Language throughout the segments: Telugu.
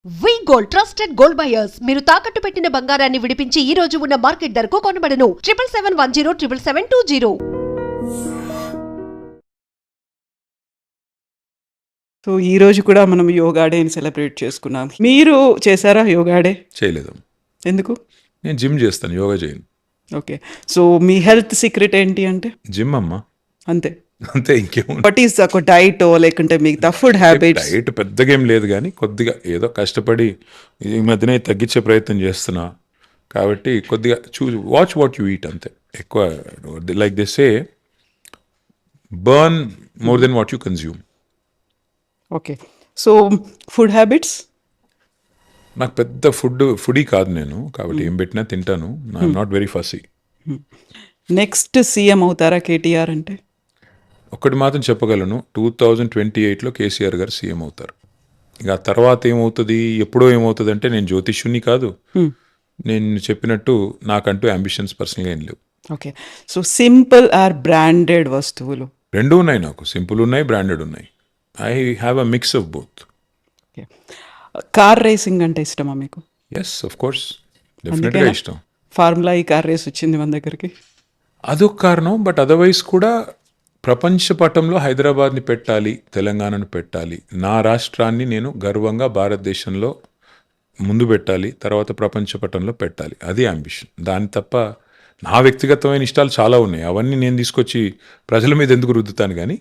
వి గోల్డ్ ట్రస్టెడ్ గోల్డ్ బయర్స్ మీరు తాకట్టు పెట్టిన బంగారాన్ని విడిపించి ఈ రోజు ఉన్న మార్కెట్ ధరకు కొనబడను 7771077720. సో ఈ రోజు కూడా మనం యోగా డేని సెలబ్రేట్ చేసుకున్నాం. మీరు చేశారా యోగా డే? చేయలేదు. ఎందుకు? నేను జిమ్ చేస్తాను, యోగా చేయను. ఓకే. సో మీ హెల్త్ సీక్రెట్ ఏంటి అంటే? జిమ్ అమ్మ, అంతే అంతే, ఇంకేముంది. బట్ ఈస్ ఒక డైట్ లేకుంటే మిగతా ఫుడ్ హ్యాబిట్స్? డైట్ పెద్దగా ఏం లేదు, కానీ కొద్దిగా ఏదో కష్టపడి ఈ మధ్యనే తగ్గించే ప్రయత్నం చేస్తున్నా. కాబట్టి కొద్దిగా వాచ్ వాట్ యు ఈట్, అంతే. ఎక్కువ like they say burn more than what you consume. Okay. So food habits? నాకు పెద్ద ఫుడీ కాదు నేను, కాబట్టి ఏం పెట్టినా తింటాను. I'm not very Fasi. Next CM అవుతారా కేటీఆర్ అంటే? ఒక్కటి మాత్రం చెప్పగలను, 2028లో కేసీఆర్ గారు సీఎం అవుతారు. ఇక ఆ తర్వాత ఏమవుతుంది, ఎప్పుడో ఏమవుతుంది అంటే నేను జ్యోతిష్యుని కాదు. నేను చెప్పినట్టు నాకంటూ అంబిషన్స్ పర్సనల్గా ఏం లేవు. Okay. So simple are branded వస్తువులు? రెండు ఉన్నాయి నాకు, సింపుల్ ఉన్నాయి, బ్రాండెడ్ ఉన్నాయి. I have a mix of both. Okay. Car racing అంటే ఇష్టమా మీకు? ఎస్, ఆఫ్ కోర్స్, డెఫినెట్గా ఇష్టం. ఫార్ములా ఈ కార్ రేస్ వచ్చింది మన దగ్గరికి, అదొక కారణం. బట్ అదర్వైజ్ కూడా ప్రపంచ పటంలో హైదరాబాద్ని పెట్టాలి, తెలంగాణను పెట్టాలి, నా రాష్ట్రాన్ని నేను గర్వంగా భారతదేశంలో ముందు పెట్టాలి, తర్వాత ప్రపంచ పటంలో పెట్టాలి. అది అంబిషన్. దాని తప్ప నా వ్యక్తిగతమైన ఇష్టాలు చాలా ఉన్నాయి, అవన్నీ నేను తీసుకొచ్చి ప్రజల మీద ఎందుకు రుద్దుతాను. కానీ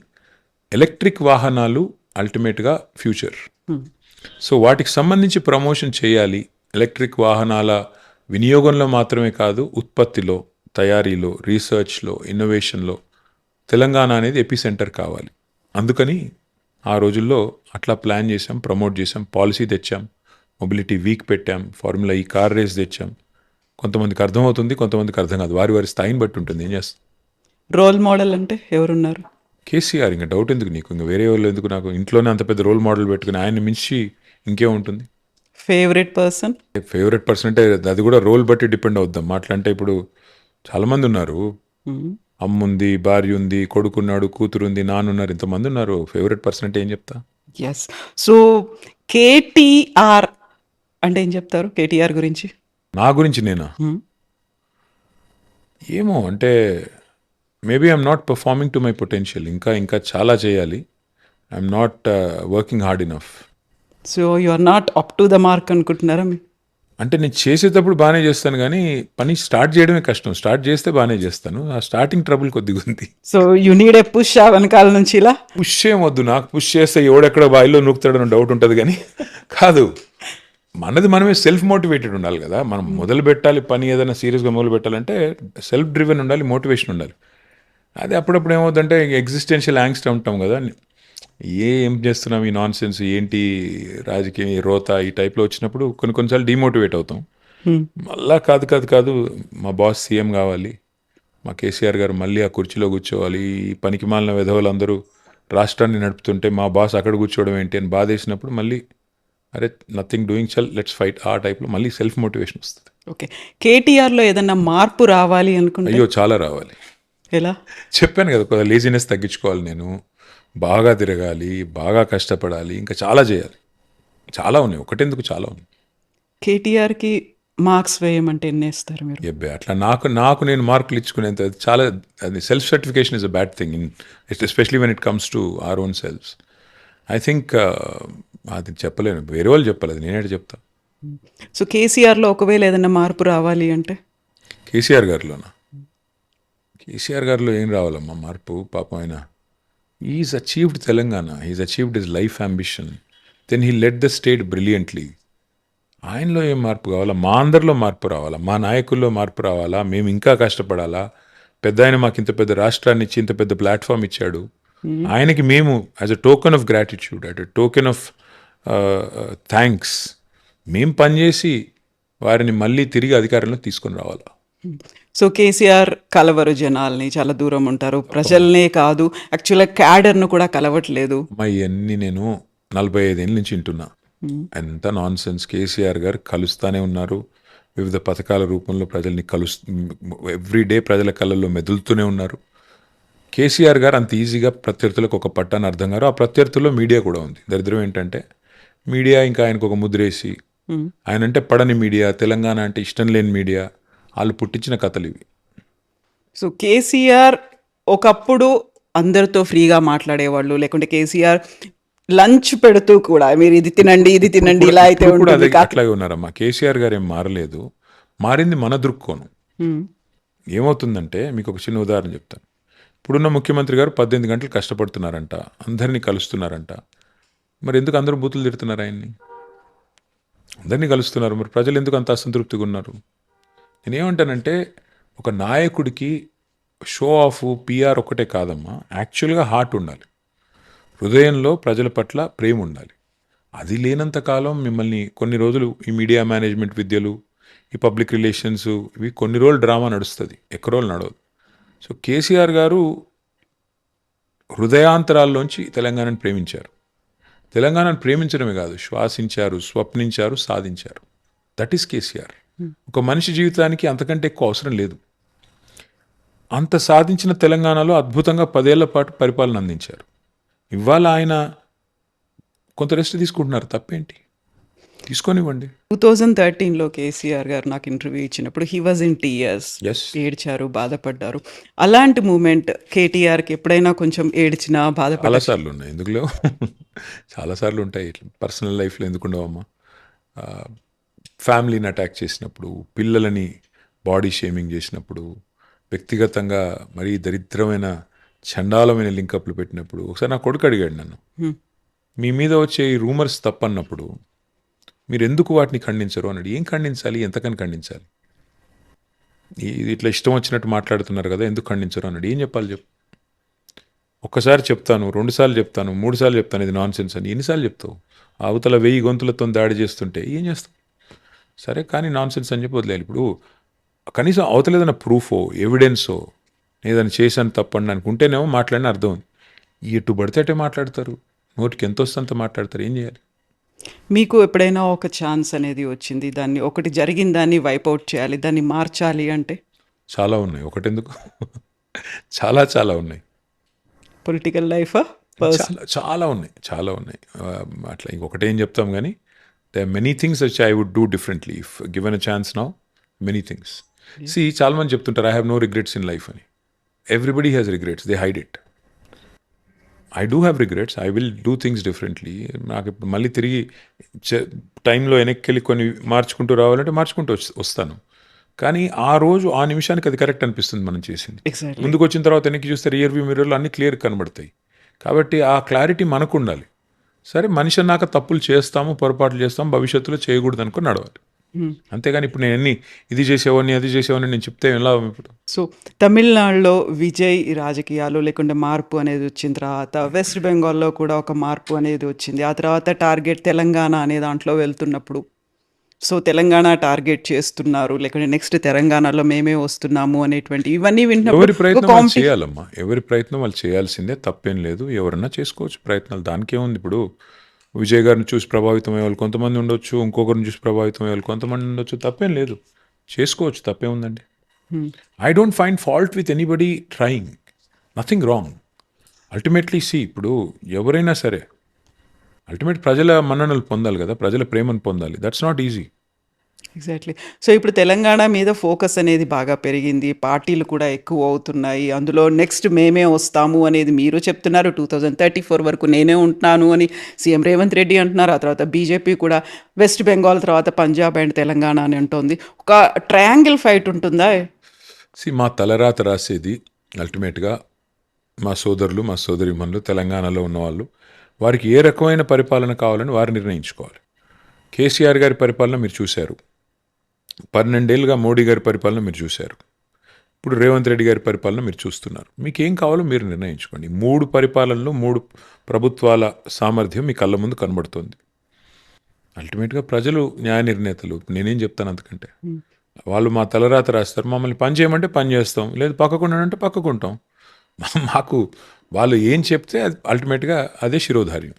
ఎలక్ట్రిక్ వాహనాలు అల్టిమేట్గా ఫ్యూచర్. సో వాటికి సంబంధించి ప్రమోషన్ చేయాలి. ఎలక్ట్రిక్ వాహనాల వినియోగంలో మాత్రమే కాదు, ఉత్పత్తిలో, తయారీలో, రీసెర్చ్లో, ఇన్నోవేషన్లో తెలంగాణ అనేది ఎపిసెంటర్ కావాలి. అందుకని ఆ రోజుల్లో అట్లా ప్లాన్ చేసాం, ప్రమోట్ చేసాం, పాలసీ తెచ్చాం, మొబిలిటీ వీక్ పెట్టాం, ఫార్ములా ఈ కార్ రేస్ తెచ్చాం. కొంతమందికి అర్థమవుతుంది, కొంతమందికి అర్థం కాదు. వారి వారి స్థాయిని బట్టి ఉంటుంది. ఏం చేస్తాం. రోల్ మోడల్ అంటే ఎవరున్నారు? కేసీఆర్. ఇంకా డౌట్ ఎందుకు నీకు, ఇంకా వేరే వాళ్ళు ఎందుకు? నాకు ఇంట్లోనే అంత పెద్ద రోల్ మోడల్ పెట్టుకుని ఆయన మించి ఇంకేముంటుంది. Favourite person? ఫేవరెట్ పర్సన్ అంటే అది కూడా రోల్ బట్టి డిపెండ్ అవుద్దాం. అట్లా అంటే ఇప్పుడు చాలామంది ఉన్నారు, అమ్ముంది, భార్య ఉంది, కొడుకున్నాడు, కూతురుంది, నాన్నున్నారు, ఇంతమంది ఉన్నారు. ఫేవరెట్ పర్సన్ అంటే ఏం చెప్తా? ఎస్. సో కేటీఆర్ అంటే ఏం చెప్తారు కేటీఆర్ గురించి? నా గురించి నేనా? ఏమో అంటే maybe I'm not performing to my potential. ఇంకా చాలా చేయాలి. I'm not working hard enough. So you are not up to the mark అనుకుంటున్నారా? అంటే నేను చేసేటప్పుడు బాగానే చేస్తాను, కానీ పని స్టార్ట్ చేయడమే కష్టం. స్టార్ట్ చేస్తే బాగానే చేస్తాను, ఆ స్టార్టింగ్ ట్రబుల్ కొద్దిగా ఉంది. So you need a push వెనకాల నుంచి ఇలా? పుష్ ఏమొద్దు, నాకు పుష్ చేస్తే ఎవడెక్కడ బాయిలో నూకుతాడని డౌట్ ఉంటుంది. కానీ కాదు, మనది మనమే సెల్ఫ్ మోటివేటెడ్ ఉండాలి కదా. మనం మొదలు పెట్టాలి పని, ఏదైనా సీరియస్గా మొదలు పెట్టాలంటే సెల్ఫ్ డ్రివెన్ ఉండాలి, మోటివేషన్ ఉండాలి. అది అప్పుడప్పుడు ఏమవుతుందంటే ఎగ్జిస్టెన్షియల్ యాంగ్స్ట్ ఉంటాం కదా, ఏం చేస్తున్నాం ఈ నాన్ సెన్స్, ఏంటి రాజకీయం, ఈ రోత, ఈ టైప్లో వచ్చినప్పుడు కొన్నిసార్లు డిమోటివేట్ అవుతాం. మళ్ళా కాదు, మా బాస్ సీఎం కావాలి, మా కేసీఆర్ గారు మళ్ళీ ఆ కుర్చీలో కూర్చోవాలి, ఈ పనికి మాలిన విధవలందరూ రాష్ట్రాన్ని నడుపుతుంటే మా బాస్ అక్కడ కూర్చోవడం ఏంటి అని బాధేసినప్పుడు మళ్ళీ అరే నథింగ్ డూయింగ్, చల్ లెట్స్ ఫైట్, ఆ టైప్లో మళ్ళీ సెల్ఫ్ మోటివేషన్ వస్తుంది. ఓకే. కేటీఆర్లో ఏదన్నా మార్పు రావాలి అనుకుంటే? అయ్యో చాలా రావాలి. ఎలా? చెప్పాను కదా, కొద్దిగా లేజినెస్ తగ్గించుకోవాలి, నేను బాగా తిరగాలి, బాగా కష్టపడాలి, ఇంకా చాలా చేయాలి. చాలా ఉన్నాయి, ఒకటెందుకు చాలా ఉన్నాయి. కేటీఆర్కి మార్క్స్ వేయమంటే ఎన్ని వేస్తారు మీరు? ఎబ్బే అట్లా నాకు నేను మార్కులు ఇచ్చుకునేంత చాలా, అది self certification is a bad thing in especially when it comes to our own selfs. I think అది చెప్పలేను, వేరే వాళ్ళు చెప్పాలి, అది నేనే చెప్తా. సో కేసీఆర్లో ఒకవేళ ఏదైనా మార్పు రావాలి అంటే? కేసీఆర్ గారిలోనా? కేసీఆర్ గారిలో ఏం రావాలమ్మా మార్పు? పాపం ఆయన is achieved Telangana, is achieved his life ambition, then he led the state brilliantly. ఆయనలో ఏం మార్పు కావాలా? మా అందరిలో మార్పు రావాలా, మా నాయకుల్లో మార్పు రావాలా, మేము ఇంకా కష్టపడాలా. పెద్ద ఆయన మాకు ఇంత పెద్ద రాష్ట్రాన్ని ఇచ్చి ఇంత పెద్ద ప్లాట్ఫామ్ ఇచ్చాడు, ఆయనకి మేము as a token of gratitude, as a token of thanks మేము పనిచేసి వారిని మళ్ళీ తిరిగి అధికారంలో తీసుకొని రావాలా. సో కేసీఆర్ కలవరు జనాల్ని, చాలా దూరం ఉంటారు, ప్రజల్నే కాదు యాక్చువల్గా క్యాడర్ను కూడా కలవట్లేదు. ఇవన్నీ నేను 45 ఏళ్ళ నుంచి వింటున్నా, ఎంత నాన్ సెన్స్. కేసీఆర్ గారు కలుస్తానే ఉన్నారు, వివిధ పథకాల రూపంలో ప్రజల్ని ఎవ్రీడే ప్రజల కళ్ళల్లో మెదులుతూనే ఉన్నారు. కేసీఆర్ గారు అంత ఈజీగా ప్రత్యర్థులకు ఒక పట్టాన్ని అర్థం గారు. ఆ ప్రత్యర్థుల్లో మీడియా కూడా ఉంది. దరిద్రం ఏంటంటే మీడియా ఇంకా ఆయనకు ఒక ముద్రేసి, ఆయన అంటే పడని మీడియా, తెలంగాణ అంటే ఇష్టం లేని మీడియా, వాళ్ళు పుట్టించిన కథలు ఇవి. సో కేసీఆర్ ఒకప్పుడు అందరితో ఫ్రీగా మాట్లాడేవాళ్ళు, లేకుంటే కేసీఆర్ లంచ్ పెడుతూ కూడా మీరు ఇది తినండి ఇది తినండి ఇలా అయితే ఇప్పుడు కూడా ఉంటుంది అదే అట్లాగే ఉన్నారమ్మా. కేసీఆర్ గారు ఏం మారలేదు, మారింది మన దృక్కోణం. ఏమవుతుందంటే మీకు ఒక చిన్న ఉదాహరణ చెప్తాను. ఇప్పుడున్న ముఖ్యమంత్రి గారు 18 గంటలు కష్టపడుతున్నారంట, అందరినీ కలుస్తున్నారంట. మరి ఎందుకు అందరూ బూతులు తిడుతున్నారు ఆయన్ని? అందరినీ కలుస్తున్నారు, మరి ప్రజలు ఎందుకు అంత అసంతృప్తిగా ఉన్నారు? నేనేమంటానంటే ఒక నాయకుడికి షో ఆఫ్ పిఆర్ ఒకటే కాదమ్మా, యాక్చువల్గా హార్ట్ ఉండాలి, హృదయంలో ప్రజల పట్ల ప్రేమ ఉండాలి. అది లేనంత కాలం మిమ్మల్ని కొన్ని రోజులు ఈ మీడియా మేనేజ్మెంట్ విద్యలు, ఈ పబ్లిక్ రిలేషన్స్, ఇవి కొన్ని రోజులు డ్రామా నడుస్తుంది, ఎక్కువ రోజులు నడవదు. సో కేసీఆర్ గారు హృదయాంతరాల్లోంచి తెలంగాణను ప్రేమించారు. తెలంగాణను ప్రేమించడమే కాదు, శ్వాసించారు, స్వప్నించారు, సాధించారు. That is KCR. ఒక మనిషి జీవితానికి అంతకంటే ఎక్కువ అవసరం లేదు. అంత సాధించిన తెలంగాణలో అద్భుతంగా 10 ఏళ్ల పాటు పరిపాలన అందించారు. ఇవాళ ఆయన కొంత రెస్ట్ తీసుకుంటున్నారు, తప్పేంటి? తీసుకొనివ్వండి. 2013లో కేసీఆర్ గారు నాకు ఇంటర్వ్యూ ఇచ్చినప్పుడు he was in tears, yes, ఏడ్చారు, బాధపడ్డారు. అలాంటి మూమెంట్ కేటీఆర్కి ఎప్పుడైనా కొంచెం ఏడ్చినా బాధపడ్డా? చాలాసార్లు ఉన్నాయి, ఎందుకు లేవు? చాలాసార్లు ఉంటాయి. ఇట్లా పర్సనల్ లైఫ్లో ఎందుకు ఉండవమ్మా? ఫ్యామిలీని అటాక్ చేసినప్పుడు, పిల్లలని బాడీ షేమింగ్ చేసినప్పుడు, వ్యక్తిగతంగా మరీ దరిద్రమైన చండాలమైన లింకప్లు పెట్టినప్పుడు, ఒకసారి నా కొడుకు అడిగాడు నన్ను, మీ మీద వచ్చే ఈ రూమర్స్ తప్పన్నప్పుడు మీరు ఎందుకు వాటిని ఖండించరు అన్నాడు. ఏం ఖండించాలి, ఎంతకని ఖండించాలి? ఇది ఇట్లా ఇష్టం వచ్చినట్టు మాట్లాడుతున్నారు కదా, ఎందుకు ఖండించరు అన్నాడు. ఏం చెప్పాలి చెప్పు? ఒక్కసారి చెప్తాను, 2 సార్లు చెప్తాను, 3 సార్లు చెప్తాను ఇది నాన్ సెన్స్ అని. ఎన్నిసార్లు చెప్తావు? అవతల 1000 గొంతులతో దాడి చేస్తుంటే ఏం చేస్తావు? సరే కానీ నాన్ సెన్స్ అని చెప్పి వదిలేయాలి. ఇప్పుడు కనీసం అవతల ఏదైనా ప్రూఫో, ఎవిడెన్సో, ఏదైనా చేశాను తప్పండి అనుకుంటేనేమో మాట్లాడిన అర్థం ఉంది. ఎటు పడితే అటే మాట్లాడతారు, నోటికి ఎంత వస్తే అంత మాట్లాడతారు. ఏం చేయాలి? మీకు ఎప్పుడైనా ఒక ఛాన్స్ అనేది వచ్చింది, దాన్ని ఒకటి జరిగిన దాన్ని వైప్అవుట్ చేయాలి, దాన్ని మార్చాలి అంటే? చాలా ఉన్నాయి, ఒకటెందుకు చాలా చాలా ఉన్నాయి. పొలిటికల్ లైఫా? చాలా ఉన్నాయి, చాలా ఉన్నాయి. అట్లా ఇంకొకటేం చెప్తాం కానీ they are many things which I would do differently if given a chance now. Many things. See చాలా మంది చెప్తుంటారు I have no regrets in life అని. Everybody has regrets, they hide it. I do have regrets, I will do things differently. నాకు ఇప్పుడు మళ్ళీ తిరిగి టైంలో వెనక్కి వెళ్ళి కొన్ని మార్చుకుంటూ రావాలంటే మార్చుకుంటూ వస్తాను. కానీ ఆ రోజు ఆ నిమిషానికి అది కరెక్ట్ అనిపిస్తుంది మనం చేసింది. ఎగ్జాక్ట్లీ. ముందుకు వచ్చిన తర్వాత వెనక్కి చూస్తే రియర్ వ్యూ మిర్రర్లో అన్ని క్లియర్ కనబడతాయి. కాబట్టి ఆ క్లారిటీ మనకు ఉండాలి. సరే మనిషి అన్నాక తప్పులు చేస్తాము, పొరపాట్లు చేస్తాము, భవిష్యత్తులో చేయకూడదు అనుకుని నడవాలి. అంతేగాని ఇప్పుడు నేను ఇది చేసేవాడిని అది చేసేవాడిని నేను చెప్తే ఎలా ఇప్పుడు? సో తమిళనాడులో విజయ్ రాజకీయాలు లేకుంటే మార్పు అనేది వచ్చిన తర్వాత వెస్ట్ బెంగాల్లో కూడా ఒక మార్పు అనేది వచ్చింది. ఆ తర్వాత టార్గెట్ తెలంగాణ అనే దాంట్లో వెళ్తున్నప్పుడు సో తెలంగాణ టార్గెట్ చేస్తున్నారు, లేకుంటే నెక్స్ట్ తెలంగాణలో మేమే వస్తున్నాము అనేటువంటి ఇవన్నీ ఎవరి వింటున్నప్పుడు ప్రయత్నం వాళ్ళు చేయాలమ్మా, ఎవరి ప్రయత్నం వాళ్ళు చేయాల్సిందే, తప్పేం లేదు. ఎవరన్నా చేసుకోవచ్చు ప్రయత్నాలు, దానికేముంది. ఇప్పుడు విజయ్ గారిని చూసి ప్రభావితం అయ్యే వాళ్ళు కొంతమంది ఉండొచ్చు, ఇంకొకరిని చూసి ప్రభావితం అయ్యే వాళ్ళు కొంతమంది ఉండొచ్చు, తప్పేం లేదు, చేసుకోవచ్చు, తప్పేముందండి. I don't find fault with anybody trying, nothing wrong. Ultimately ఇప్పుడు ఎవరైనా సరే అల్టిమేట్ ప్రజల మన్ననలు పొందాలి కదా, ప్రజల ప్రేమను పొందాలి. That's not easy. Exactly. So ఇప్పుడు తెలంగాణ మీద ఫోకస్ అనేది బాగా పెరిగింది, పార్టీలు కూడా ఎక్కువ అవుతున్నాయి, అందులో నెక్స్ట్ మేమే వస్తాము అనేది మీరు చెప్తున్నారు. 2034 వరకు నేనే ఉంటున్నాను అని సీఎం రేవంత్ రెడ్డి అంటున్నారు. ఆ తర్వాత బీజేపీ కూడా వెస్ట్ బెంగాల్ తర్వాత పంజాబ్ అండ్ తెలంగాణ అని అంటోంది. ఒక ట్రయాంగిల్ ఫైట్ ఉంటుందా? మా తలరాత రాసేది అల్టిమేట్గా మా సోదరులు, మా సోదరిమణులు, తెలంగాణలో ఉన్నవాళ్ళు, వారికి ఏ రకమైన పరిపాలన కావాలని వారు నిర్ణయించుకోవాలి. కేసీఆర్ గారి పరిపాలన మీరు చూశారు, 12 ఏళ్ళుగా మోడీ గారి పరిపాలన మీరు చూశారు, ఇప్పుడు రేవంత్ రెడ్డి గారి పరిపాలన మీరు చూస్తున్నారు. మీకు ఏం కావాలో మీరు నిర్ణయించుకోండి. 3 పరిపాలనలు, 3 ప్రభుత్వాల సామర్థ్యం మీ కళ్ళ ముందు కనబడుతుంది. అల్టిమేట్గా ప్రజలు న్యాయ నిర్ణేతలు. నేనేం చెప్తాను అంతకంటే? వాళ్ళు మా తలరాత రాస్తారు, మమ్మల్ని పని చేయమంటే పని చేస్తాం, లేదు పక్కకుండానంటే పక్కకుంటాం. మాకు వాళ్ళు ఏం చెప్తే అది అల్టిమేట్గా అదే శిరోధార్యం.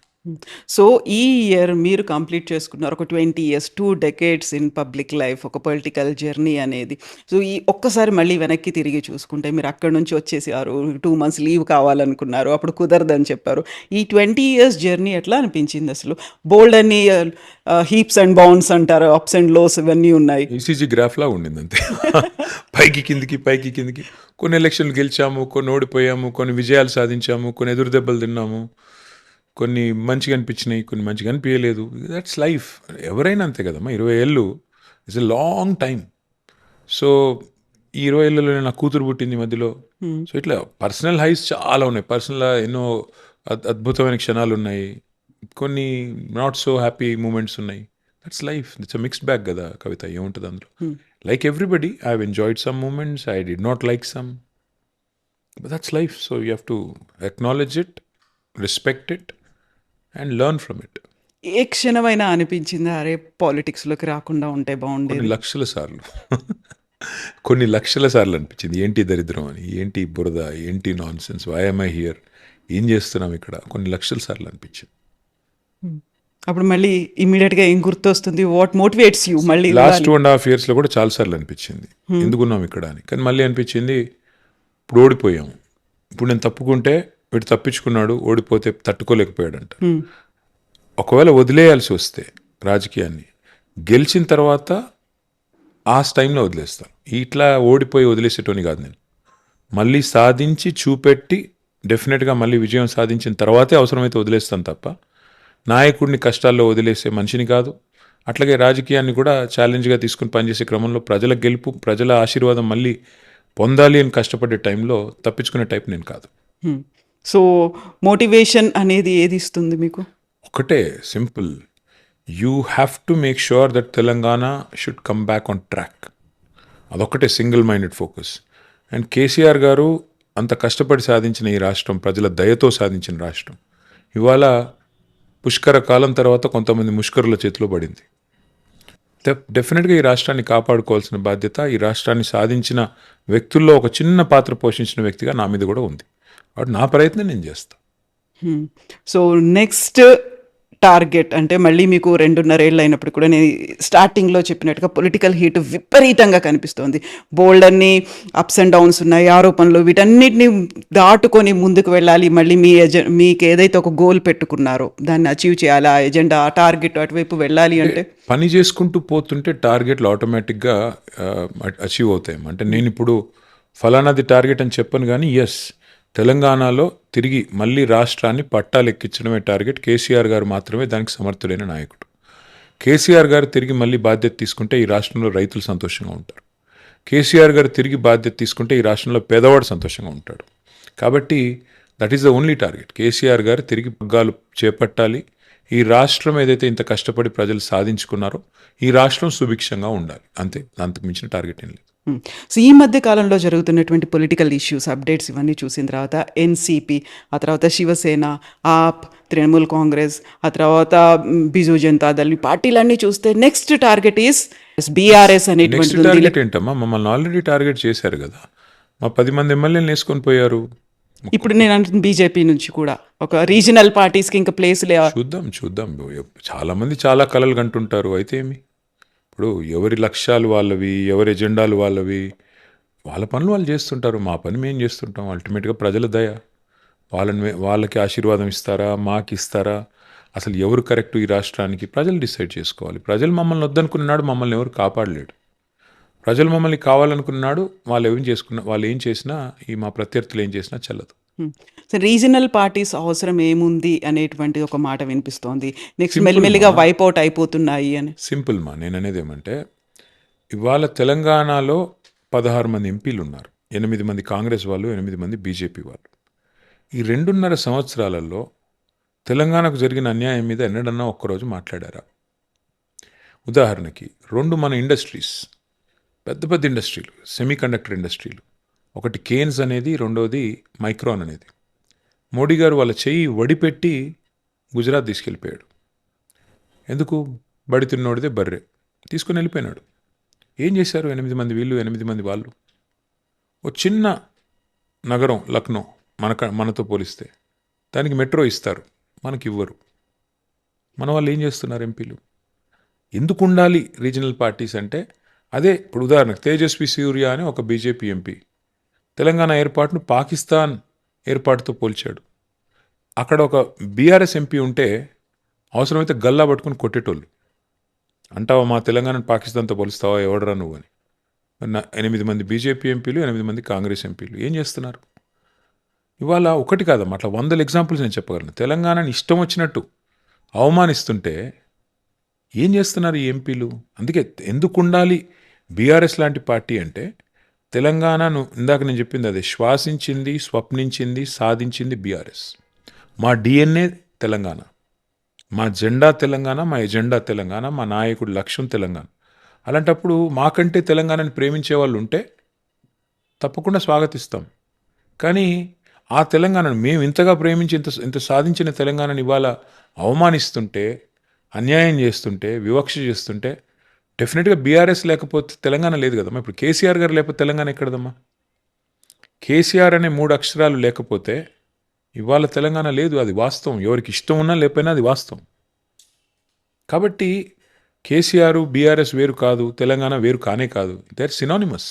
సో, ఈ ఇయర్ మీరు కంప్లీట్ చేసుకున్నారు. ఒక 20 years, 2 decades in public life, ఒక పొలిటికల్ జర్నీ అనేది. సో, ఈ ఒక్కసారి మళ్ళీ వెనక్కి తిరిగి చూసుకుంటే మీరు అక్కడి నుంచి వచ్చేసారు. 2 మంత్స్ లీవ్ కావాలనుకున్నారు. అప్పుడు కుదరదని చెప్పారు. ఈ 20 ఇయర్స్ జర్నీ ఎట్లా అనిపించింది అసలు? బోలెడన్ని హీప్స్ అండ్ బౌండ్స్ అంటారు. అప్స్ అండ్ లోస్ ఇవన్నీ ఉన్నాయి. ఈసీజీ గ్రాఫ్లా ఉండింది అంతే. పైకి కిందికి పైకి కిందికి. కొన్ని ఎలక్షన్లు గెలిచాము, కొన్ని ఓడిపోయాము, కొన్ని విజయాలు సాధించాము, కొన్ని ఎదురు దెబ్బలు తిన్నాము, కొన్ని మంచిగా అనిపించినాయి, కొన్ని మంచిగా అనిపించలేదు. That's life. ఎవరైనా అంతే కదమ్మా. 20 ఏళ్ళు it's a long time. So ఈ 20 ఏళ్ళలో నా కూతురు పుట్టింది మధ్యలో. సో ఇట్లా పర్సనల్ హైస్ చాలా ఉన్నాయి. పర్సనల్ ఎన్నో అద్భుతమైన క్షణాలు ఉన్నాయి, కొన్ని నాట్ సో హ్యాపీ మూమెంట్స్ ఉన్నాయి. That's life. It's a mixed bag కదా కవిత. ఏముంటుంది అందులో? Like everybody I have enjoyed some moments, I did not like some, but that's life. So you have to acknowledge it, respect it and learn from it. ఏ క్షణమైనా అనిపించిందా అరే పాలిటిక్స్‌లోకి రాకుండా ఉంటే కొన్ని బావుండేది? లక్షల సార్లు కొన్ని లక్షల సార్లు అనిపించింది. ఏంటి దరిద్రం అని, ఏంటి బురద, ఏంటి nonsense, why am I here, ఏం చేస్తున్నాం ఇక్కడ, కొన్ని లక్షల సార్లు అనిపించింది. అప్పుడు మళ్ళీ ఇమ్మీడియేట్‌గా ఏం గుర్తొస్తుంది? వాట్ మోటివేట్స్ యూ మళ్ళీ లాస్ట్ వెళ్ళాలి? 2.5 ఇయర్స్లో కూడా చాలాసార్లు అనిపించింది ఎందుకున్నాం ఇక్కడ అని. కానీ మళ్ళీ అనిపించింది ఇప్పుడు ఓడిపోయాం, ఇప్పుడు నేను తప్పుకుంటే వీడు తప్పించుకున్నాడు, ఓడిపోతే తట్టుకోలేకపోయాడంట. ఒకవేళ వదిలేయాల్సి వస్తే రాజకీయాన్ని, గెలిచిన తర్వాత ఆ టైంలో వదిలేస్తాను. ఇట్లా ఓడిపోయి వదిలేసేటోని కాదు నేను. మళ్ళీ సాధించి చూపెట్టి డెఫినెట్గా మళ్ళీ విజయం సాధించిన తర్వాతే అవసరమైతే వదిలేస్తాను తప్ప నాయకుడిని కష్టాల్లో వదిలేసే మనిషిని కాదు. అట్లాగే రాజకీయాన్ని కూడా ఛాలెంజ్గా తీసుకుని పనిచేసే క్రమంలో ప్రజల గెలుపు, ప్రజల ఆశీర్వాదం మళ్ళీ పొందాలి అని కష్టపడే టైంలో తప్పించుకునే టైప్ నేను కాదు. సో మోటివేషన్ అనేది ఏది ఇస్తుంది మీకు? ఒకటే simple, you have to make sure that Telangana should come back on track. అదొక్కటే single minded focus. And KCR garu అంత కష్టపడి సాధించిన ఈ రాష్ట్రం, ప్రజల దయతో సాధించిన రాష్ట్రం, ఇవాళ పుష్కర కాలం తర్వాత కొంతమంది ముష్కరుల చేతిలో పడింది. డెఫినెట్గా ఈ రాష్ట్రాన్ని కాపాడుకోవాల్సిన బాధ్యత ఈ రాష్ట్రాన్ని సాధించిన వ్యక్తుల్లో ఒక చిన్న పాత్ర పోషించిన వ్యక్తిగా నా మీద కూడా ఉంది. కాబట్టి నా ప్రయత్నం నేను చేస్తాను. సో నెక్స్ట్ టార్గెట్ అంటే మళ్ళీ మీకు 2.5 ఏళ్ళు అయినప్పుడు కూడా నేను స్టార్టింగ్లో చెప్పినట్టుగా పొలిటికల్ హీట్ విపరీతంగా కనిపిస్తోంది. బోల్డ్ అన్ని అప్స్ అండ్ డౌన్స్ ఉన్నాయి, ఆరోపణలు, వీటన్నిటిని దాటుకొని ముందుకు వెళ్ళాలి. మళ్ళీ మీకు ఏదైతే ఒక గోల్ పెట్టుకున్నారో దాన్ని అచీవ్ చేయాలి, ఆ ఎజెండా, ఆ టార్గెట్ అటువైపు వెళ్ళాలి అంటే పని చేసుకుంటూ పోతుంటే టార్గెట్లు ఆటోమేటిక్గా అచీవ్ అవుతాయి. అంటే నేను ఇప్పుడు ఫలానాది టార్గెట్ అని చెప్పను, కానీ ఎస్, తెలంగాణలో తిరిగి మళ్ళీ రాష్ట్రాన్ని పట్టాలెక్కించడమే టార్గెట్. కేసీఆర్ గారు మాత్రమే దానికి సమర్థుడైన నాయకుడు. కేసీఆర్ గారు తిరిగి మళ్ళీ బాధ్యత తీసుకుంటే ఈ రాష్ట్రంలో రైతులు సంతోషంగా ఉంటారు. కేసీఆర్ గారు తిరిగి బాధ్యత తీసుకుంటే ఈ రాష్ట్రంలో పేదవాడు సంతోషంగా ఉంటాడు. కాబట్టి that is the only target. KCR గారు తిరిగి పగ్గాలు చేపట్టాలి. ఈ రాష్ట్రం ఏదైతే ఇంత కష్టపడి ప్రజలు సాధించుకున్నారో ఈ రాష్ట్రం సుభిక్షంగా ఉండాలి. అంతే, అంతకు మించిన టార్గెట్ ఏం లేదు. సో ఈ మధ్య కాలంలో జరుగుతున్నటువంటి పొలిటికల్ ఇష్యూస్, అప్డేట్స్ ఇవన్నీ చూసిన తర్వాత ఎన్సీపీ, ఆ తర్వాత శివసేన, ఆప్, తృణమూల్ కాంగ్రెస్, ఆ తర్వాత బిజు జనతా దళ్, ఈ పార్టీలన్నీ చూస్తే next target is BRS next అనేటువంటి టార్గెట్ ఏంటమ్మా? మమ్మల్ని ఆల్రెడీ టార్గెట్ చేశారు కదా. మా 10 మంది ఎమ్మెల్యేలు వేసుకొని పోయారు. ఇప్పుడు నేను అంటున్న బీజేపీ నుంచి కూడా ఒక రీజనల్ పార్టీస్కి ఇంకా ప్లేస్ లే. చూద్దాం. చాలామంది చాలా కలలు కంటుంటారు. అయితే ఏమి, ఇప్పుడు ఎవరి లక్ష్యాలు వాళ్ళవి, ఎవరి ఎజెండాలు వాళ్ళవి, వాళ్ళ పనులు వాళ్ళు చేస్తుంటారు. మా పని మేము చేస్తుంటాం. అల్టిమేట్గా ప్రజల దయ, వాళ్ళకి ఆశీర్వాదం ఇస్తారా, మాకు ఇస్తారా, అసలు ఎవరు కరెక్ట్ ఈ రాష్ట్రానికి ప్రజలు డిసైడ్ చేసుకోవాలి. ప్రజలు మమ్మల్ని వద్దనుకున్నాడు, మమ్మల్ని ఎవరు కాపాడలేడు. ప్రజలు మమ్మల్ని కావాలనుకున్నాడు, వాళ్ళు ఏం చేసినా, ఈ మా ప్రత్యర్థులు ఏం చేసినా చెల్లదు. సో రీజనల్ పార్టీస్ అవసరం ఏముంది అనేటువంటి ఒక మాట వినిపిస్తోంది. నెక్స్ట్ మెల్లిమెల్లిగా వైప్ అవుట్ అయిపోతున్నాయి అని. సింపుల్ మా, నేను అనేది ఏమంటే, ఇవాళ తెలంగాణలో 16 మంది ఎంపీలు ఉన్నారు. 8 మంది కాంగ్రెస్ వాళ్ళు, 8 మంది బీజేపీ వాళ్ళు. ఈ 2.5 సంవత్సరాలలో తెలంగాణకు జరిగిన అన్యాయం మీద ఎన్నడన్నా ఒక్కరోజు మాట్లాడారా? ఉదాహరణకి 2 మన ఇండస్ట్రీస్, పెద్ద ఇండస్ట్రీలు, సెమీకండక్టర్ ఇండస్ట్రీలు, ఒకటి కేన్స్ అనేది, రెండోది మైక్రాన్ అనేది. మోడీ గారు వాళ్ళ చెయ్యి వడిపెట్టి గుజరాత్ తీసుకెళ్ళిపోయాడు. ఎందుకు? బడి తిన్నోడిదే బర్రె తీసుకుని వెళ్ళిపోయినాడు. ఏం చేశారు 8 మంది వీళ్ళు, 8 మంది వాళ్ళు? ఓ చిన్న నగరం లక్నో మనతో పోలిస్తే దానికి మెట్రో ఇస్తారు, మనకి ఇవ్వరు. మన వాళ్ళు ఏం చేస్తున్నారు ఎంపీలు? ఎందుకు ఉండాలి రీజనల్ పార్టీస్ అంటే, అదే ఇప్పుడు ఉదాహరణకు తేజస్వి సూర్య అని ఒక బీజేపీ ఎంపీ తెలంగాణ ఏర్పాటును పాకిస్తాన్ ఏర్పాటుతో పోల్చాడు. అక్కడ ఒక బీఆర్ఎస్ ఎంపీ ఉంటే అవసరమైతే గల్లా పట్టుకుని కొట్టేటోళ్ళు. అంటావా మా తెలంగాణను పాకిస్తాన్తో పోలుస్తావా, ఎవడరా నువ్వు అని. 8 మంది బీజేపీ ఎంపీలు, 8 మంది కాంగ్రెస్ ఎంపీలు ఏం చేస్తున్నారు? ఇవాళ ఒకటి కాదమ్మా, అట్లా 100 ఎగ్జాంపుల్స్ నేను చెప్పగలను. తెలంగాణని ఇష్టం వచ్చినట్టు అవమానిస్తుంటే ఏం చేస్తున్నారు ఈ ఎంపీలు? అందుకే ఎందుకు ఉండాలి బీఆర్ఎస్ లాంటి పార్టీ అంటే, తెలంగాణను ఇందాక నేను చెప్పింది అదే, శ్వాసించింది, స్వప్నించింది, సాధించింది బీఆర్ఎస్. మా డిఎన్ఏ తెలంగాణ, మా జెండా తెలంగాణ, మా ఎజెండా తెలంగాణ, మా నాయకుడి లక్ష్యం తెలంగాణ. అలాంటప్పుడు మాకంటే తెలంగాణని ప్రేమించే వాళ్ళు ఉంటే తప్పకుండా స్వాగతిస్తాం. కానీ ఆ తెలంగాణను మేము ఇంతగా ప్రేమించి ఇంత సాధించిన తెలంగాణని ఇవాళ అవమానిస్తుంటే, అన్యాయం చేస్తుంటే, వివక్ష చేస్తుంటే డెఫినెట్గా బీఆర్ఎస్ లేకపోతే తెలంగాణ లేదు కదమ్మా. ఇప్పుడు కేసీఆర్ గారు లేకపోతే తెలంగాణ ఎక్కడదమ్మా? కేసీఆర్ అనే 3 అక్షరాలు లేకపోతే ఇవాళ తెలంగాణ లేదు. అది వాస్తవం. ఎవరికి ఇష్టం ఉన్నా లేకపోయినా అది వాస్తవం. కాబట్టి కేసీఆర్ బీఆర్ఎస్ వేరు కాదు, తెలంగాణ వేరు కానే కాదు. They are synonymous.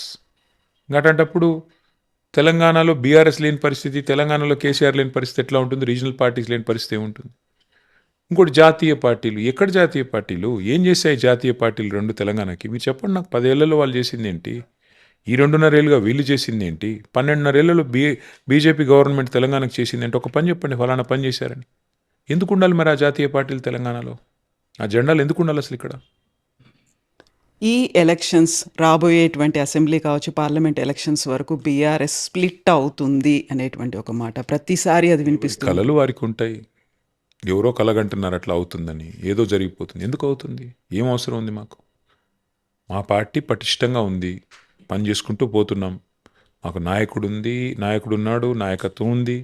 అట్లాంటప్పుడు తెలంగాణలో బీఆర్ఎస్ లేని పరిస్థితి, తెలంగాణలో కేసీఆర్ లేని పరిస్థితి ఎట్లా ఉంటుంది? రీజనల్ పార్టీస్ లేని పరిస్థితి ఏముంటుంది? ఇంకోటి జాతీయ పార్టీలు. ఎక్కడ జాతీయ పార్టీలు? ఏం చేశాయి జాతీయ పార్టీలు 2 తెలంగాణకి? మీరు చెప్పండి నాకు. 10 ఏళ్లలో వాళ్ళు చేసింది ఏంటి? ఈ 2.5 ఏళ్ళుగా వీళ్ళు చేసింది ఏంటి? 12.5 ఏళ్లలో బీజేపీ గవర్నమెంట్ తెలంగాణకు చేసింది ఏంటి? ఒక పని చెప్పండి, ఫలానా పని చేశారని. ఎందుకు ఉండాలి మరి ఆ జాతీయ పార్టీలు తెలంగాణలో? ఆ జెండాలు ఎందుకు ఉండాలి అసలు ఇక్కడ? ఈ ఎలక్షన్స్ రాబోయేటువంటి అసెంబ్లీ కావచ్చు, పార్లమెంట్ ఎలక్షన్స్ వరకు బీఆర్ఎస్ స్ప్లిట్ అవుతుంది అనేటువంటి ఒక మాట ప్రతిసారి అది వినిపిస్తుంది. కలలు వారికి ఉంటాయి. ఎవరో కలగంటున్నారు అట్లా అవుతుందని, ఏదో జరిగిపోతుంది. ఎందుకు అవుతుంది? ఏం అవసరం ఉంది మాకు? మా పార్టీ పటిష్టంగా ఉంది, పని చేసుకుంటూ పోతున్నాం. మాకు నాయకుడు ఉన్నాడు, నాయకత్వం ఉంది,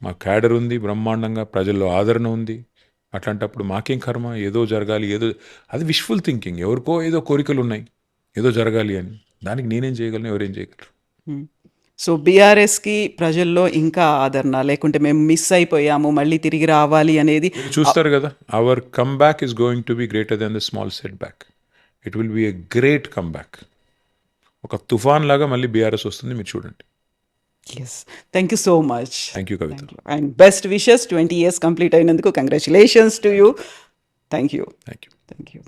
మా క్యాడర్ ఉంది, బ్రహ్మాండంగా ప్రజల్లో ఆదరణ ఉంది. అట్లాంటప్పుడు మాకేం కర్మ? ఏదో జరగాలి, అది విష్ఫుల్ థింకింగ్. ఎవరికో ఏదో కోరికలు ఉన్నాయి, ఏదో జరగాలి అని. దానికి నేనేం చేయగలను, ఎవరేం చేయగలరు? సో బీఆర్ఎస్కి ప్రజల్లో ఇంకా ఆదరణ, లేకుంటే మేము మిస్ అయిపోయాము, మళ్ళీ తిరిగి రావాలి అనేది చూస్తారు కదా. Our comeback is going to be greater than the small setback. It will be a great comeback. ఒక తుఫాన్ లాగా మళ్ళీ బీఆర్ఎస్ వస్తుంది, మీరు చూడండి. Yes, thank you so much. Thank you Kavitha. And best wishes. 20 years complete అయినందుకు congratulations to you. Thank you. Thank you. Thank you.